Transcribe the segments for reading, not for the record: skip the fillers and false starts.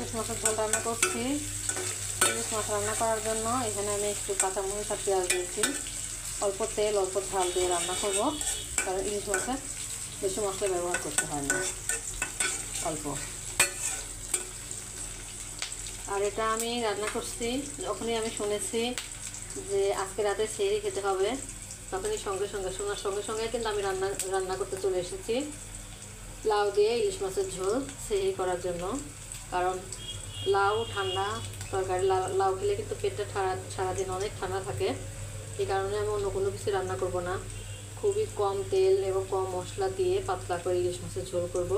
ইলিশ মাছের ঝোল রান্না করছি। ইলিশ মাছ রান্না করার জন্য এখানে আমি একটু কাঁচামরিচ আর পেঁয়াজ দিয়েছি। অল্প তেল অল্প ঝাল দিয়ে রান্না করব, কারণ ইলিশ মাছে বেশি মশলা ব্যবহার করতে হয় না, অল্প। আর এটা আমি রান্না করছি যখনই আমি শুনেছি যে আজকে রাতে সেহরি খেতে হবে, তখনই শোনার সঙ্গে সঙ্গে কিন্তু আমি রান্না করতে চলে এসেছি লাউ দিয়ে ইলিশ মাছের ঝোল সেহরি করার জন্য। কারণ লাউ ঠান্ডা তরকারি, লাউ খেলে কিন্তু পেটটা সারাদিন অনেক ঠান্ডা থাকে। এই কারণে আমি অন্য কোনো কিছু রান্না করব না, খুবই কম তেল এবং কম মশলা দিয়ে পাতলা করে ইলিশ মাছের ঝোল করব,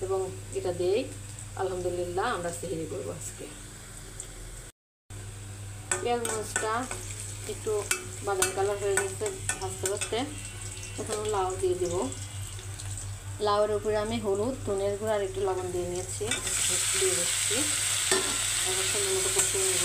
এবং এটা দিয়েই আলহামদুলিল্লাহ আমরা সেহরি করব আজকে। পেঁয়াজ মরিচটা একটু বাদামি কালার হয়ে গেছে ভাজতে ভাজতে, এখন লাউ দিয়ে দেব। লাউয়ের উপরে আমি হলুদ, ধনের গুঁড়ো আর একটু লবণ দিয়ে নিয়েছি, দিয়ে দিচ্ছি। এখন সুন্দর মতো কষিয়ে নেব।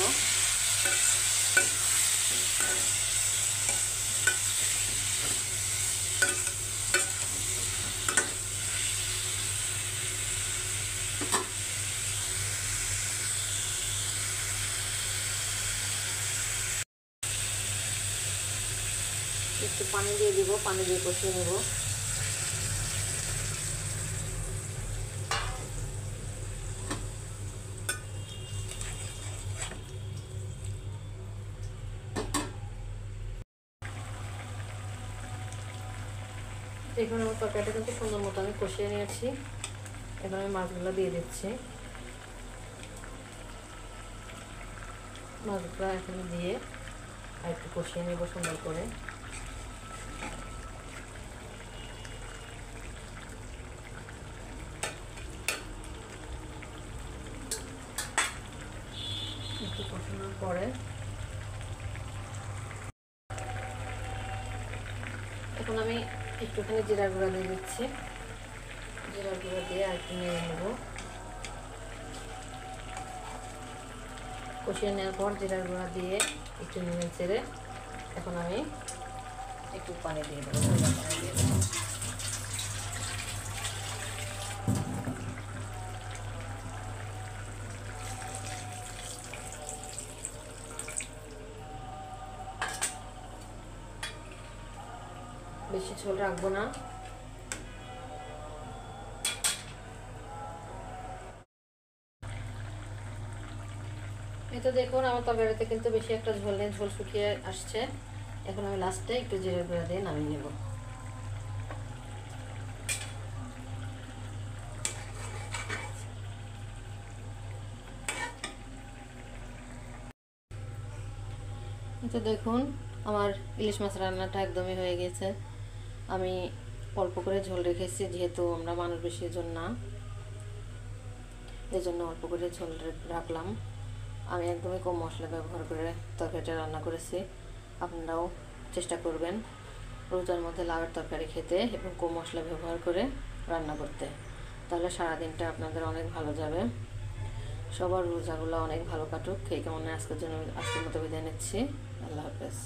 একটু পানি দিয়ে দিব, পানি দিয়ে কষিয়ে নেব। এখন আমার তরকারিটা কিন্তু সুন্দর মতো আমি কষিয়ে নিয়েছি। এখন আমি মাছগুলো দিয়ে দিচ্ছি। মাছগুলো এখানে দিয়ে আর একটু কষিয়ে নেব সুন্দর করে। একটু কষানোর পরে এখন আমি একটুখানি জিরার গুঁড়া দিয়ে দিচ্ছি। জিরার গুঁড়া দিয়ে আর একটু নেড়ে নেব। কষিয়ে নেওয়ার পর জিরার গুঁড়া দিয়ে একটু নেড়ে চেড়ে এখন আমি একটু পানি দিয়ে দেবো, পানি দিয়ে দেবো। বেশি ঝোল রাখবো না। এই তো দেখুন আমার তরকারিতে কিন্তু বেশি একটা ঝোল নেই, ঝোল শুকিয়ে আসছে। এখন আমি লাস্টে একটু জিরে গুঁড়া দিয়ে নামিয়ে নেব। এই তো দেখুন আমার ইলিশ মাছ রান্নাটা একদমই হয়ে গেছে। আমি অল্প করে ঝোল রেখেছি, যেহেতু আমরা মানুষ বেশি জন না, এই জন্য অল্প করে ঝোল রাখলাম। আমি একদমই কম মশলা ব্যবহার করে তরকারিটা রান্না করেছি। আপনারাও চেষ্টা করবেন রোজার মধ্যে লাউয়ের তরকারি খেতে এবং কম মশলা ব্যবহার করে রান্না করতে, তাহলে সারাদিনটা আপনাদের অনেক ভালো যাবে। সবার রোজাগুলো অনেক ভালো কাটুক এই কামনায় আজকের মতো বিদায় নিচ্ছি। আল্লাহ হাফেজ।